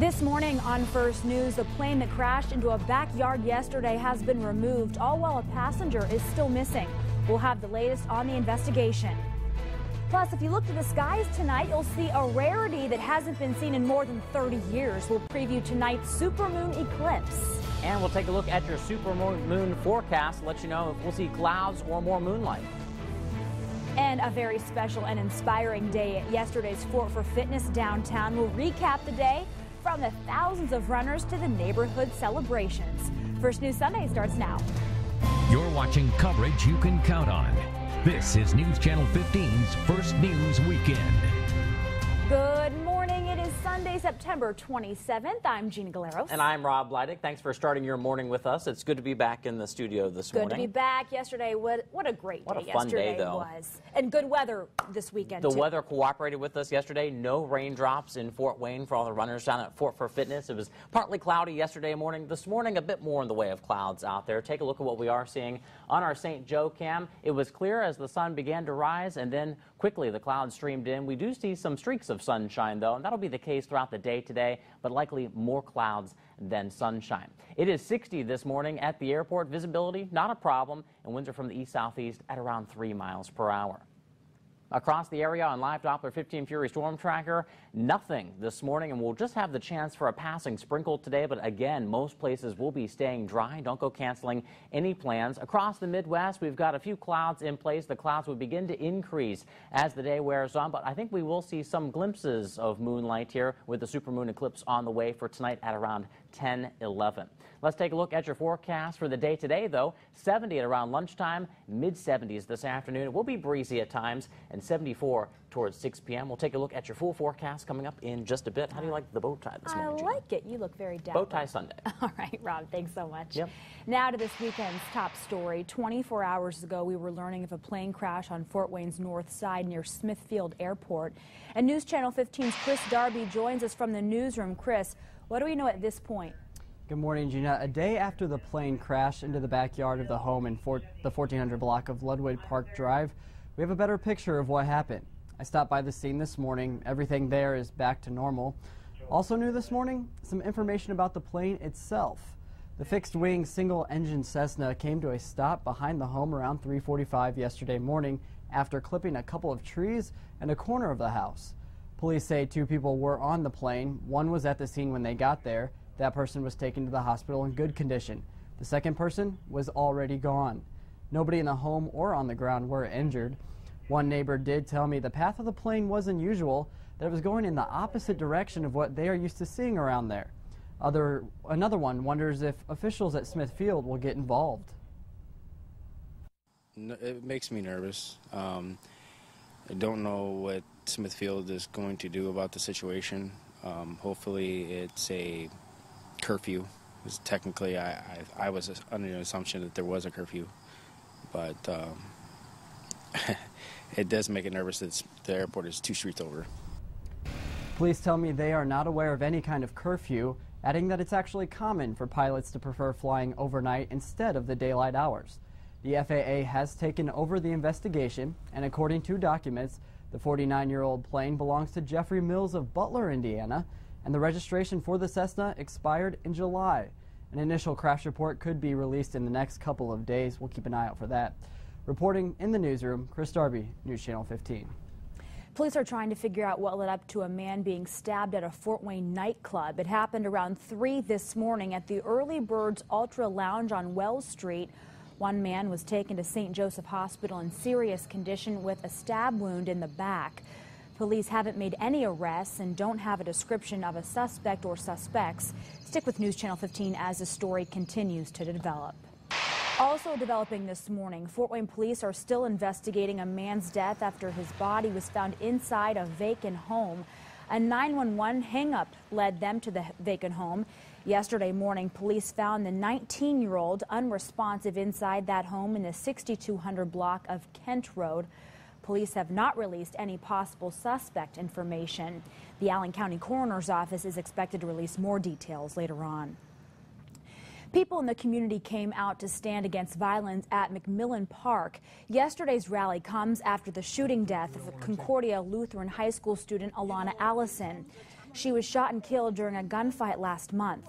This morning on First News, the plane that crashed into a backyard yesterday has been removed, all while a passenger is still missing. We'll have the latest on the investigation. Plus, if you look to the skies tonight, you'll see a rarity that hasn't been seen in more than 30 years. We'll preview tonight's supermoon eclipse. And we'll take a look at your supermoon forecast, let you know if we'll see clouds or more moonlight. And a very special and inspiring day at yesterday's Fort for Fitness downtown. We'll recap the day from the thousands of runners to the neighborhood celebrations. First News Sunday starts now. You're watching coverage you can count on. This is News Channel 15's First News Weekend. Good morning. It is Sunday, September 27th. I'm Gina Galeros. And I'm Rob Leidick. Thanks for starting your morning with us. It's good to be back in the studio this morning. Good to be back. Yesterday, what a great day yesterday was. And good weather this weekend, The weather cooperated with us yesterday. No raindrops in Fort Wayne for all the runners down at Fort for Fitness. It was partly cloudy yesterday morning. This morning, a bit more in the way of clouds out there. Take a look at what we are seeing on our St. Joe cam. It was clear as the sun began to rise, and then quickly the clouds streamed in. We do see some streaks of sunshine, though, and that'll be the case throughout the day today, but likely more clouds than sunshine. It is 60 this morning at the airport. Visibility, not a problem, and winds are from the east-southeast at around 3 miles per hour. Across the area on Live Doppler 15 Fury Storm Tracker, nothing this morning, and we'll just have the chance for a passing sprinkle today, but again, most places will be staying dry. Don't go canceling any plans. Across the Midwest, we've got a few clouds in place. The clouds will begin to increase as the day wears on, but I think we will see some glimpses of moonlight here with the supermoon eclipse on the way for tonight at around 10-11. Let's take a look at your forecast for the day today, though. 70 at around lunchtime, mid-70s this afternoon. It will be breezy at times, and 74 towards 6 p.m. We'll take a look at your full forecast coming up in just a bit. How do you like the bow tie this morning, Gina? I like it. You look very dapper. Bow tie Sunday. All right, Rob, thanks so much. Yep. Now to this weekend's top story. 24 hours ago, we were learning of a plane crash on Fort Wayne's north side near Smithfield Airport. And News Channel 15's Chris Darby joins us from the newsroom. Chris, what do we know at this point? Good morning, Gina. A day after the plane crashed into the backyard of the home in the 1400 block of Ludwig Park Drive, we have a better picture of what happened. I stopped by the scene this morning. Everything there is back to normal. Also new this morning, some information about the plane itself. The fixed-wing single-engine Cessna came to a stop behind the home around 3:45 yesterday morning after clipping a couple of trees and a corner of the house. Police say 2 people were on the plane. One was at the scene when they got there. That person was taken to the hospital in good condition. The second person was already gone. Nobody in the home or on the ground were injured. One neighbor did tell me the path of the plane was unusual, that it was going in the opposite direction of what they are used to seeing around there. Another one wonders if officials at Smithfield will get involved. It makes me nervous. I don't know what Smithfield is going to do about the situation. Hopefully it's a curfew, because technically I was under the assumption that there was a curfew, but it does make it nervous that the airport is 2 streets over. Police tell me they are not aware of any kind of curfew, adding that it's actually common for pilots to prefer flying overnight instead of the daylight hours. The FAA has taken over the investigation, and according to documents, the 49-year-old plane belongs to Jeffrey Mills of Butler, Indiana, and the registration for the Cessna expired in July. An initial crash report could be released in the next couple of days. We'll keep an eye out for that. Reporting in the newsroom, Chris Darby, News Channel 15. Police are trying to figure out what led up to a man being stabbed at a Fort Wayne nightclub. It happened around 3 this morning at the Early Birds Ultra Lounge on Wells Street. One man was taken to St. Joseph Hospital in serious condition with a stab wound in the back. Police haven't made any arrests and don't have a description of a suspect or suspects. Stick with News Channel 15 as the story continues to develop. Also developing this morning, Fort Wayne police are still investigating a man's death after his body was found inside a vacant home. A 911 hang-up led them to the vacant home. Yesterday morning, police found the 19-year-old unresponsive inside that home in the 6200 block of Kent Road. Police have not released any possible suspect information. The Allen County Coroner's Office is expected to release more details later on. People in the community came out to stand against violence at McMillan Park. Yesterday's rally comes after the shooting death of Concordia Lutheran High School student Alana Allison. She was shot and killed during a gunfight last month.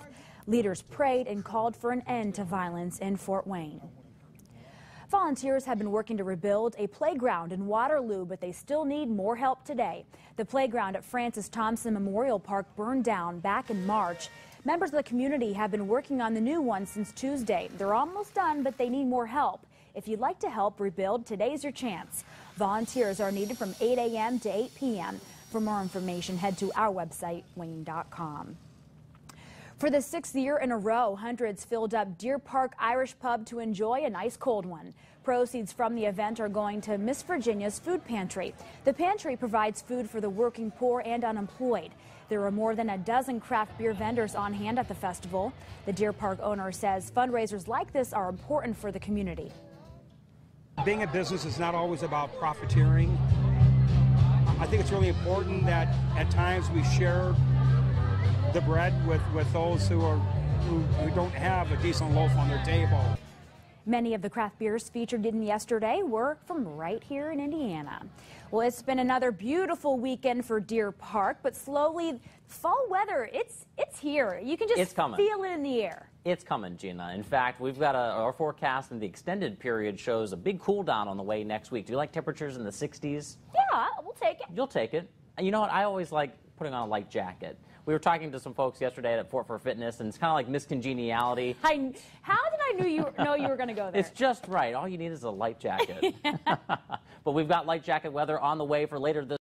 Leaders prayed and called for an end to violence in Fort Wayne. Volunteers have been working to rebuild a playground in Waterloo, but they still need more help today. The playground at Francis Thompson Memorial Park burned down back in March. Members of the community have been working on the new one since Tuesday. They're almost done, but they need more help. If you'd like to help rebuild, today's your chance. Volunteers are needed from 8 a.m. to 8 p.m. For more information, head to our website, wayne.com. For the 6th year in a row, hundreds filled up Deer Park Irish Pub to enjoy a nice cold one. Proceeds from the event are going to Miss Virginia's Food Pantry. The pantry provides food for the working poor and unemployed. There are more than a dozen craft beer vendors on hand at the festival. The Deer Park owner says fundraisers like this are important for the community. Being a business is not always about profiteering. I think it's really important that at times we share the bread with those who don't have a decent loaf on their table. Many of the craft beers featured in yesterday were from right here in Indiana. Well, it's been another beautiful weekend for Deer Park, but slowly fall weather, it's here. You can just feel it in the air. It's coming, Gina. In fact, we've got our forecast, and the extended period shows a big cool down on the way next week. Do you like temperatures in the 60s? Yeah, we'll take it. You'll take it. And you know what? I always like putting on a light jacket. We were talking to some folks yesterday at Fort for Fitness, and it's kind of like miscongeniality. How did I know you were going to go there? It's just right. All you need is a light jacket. But we've got light jacket weather on the way for later this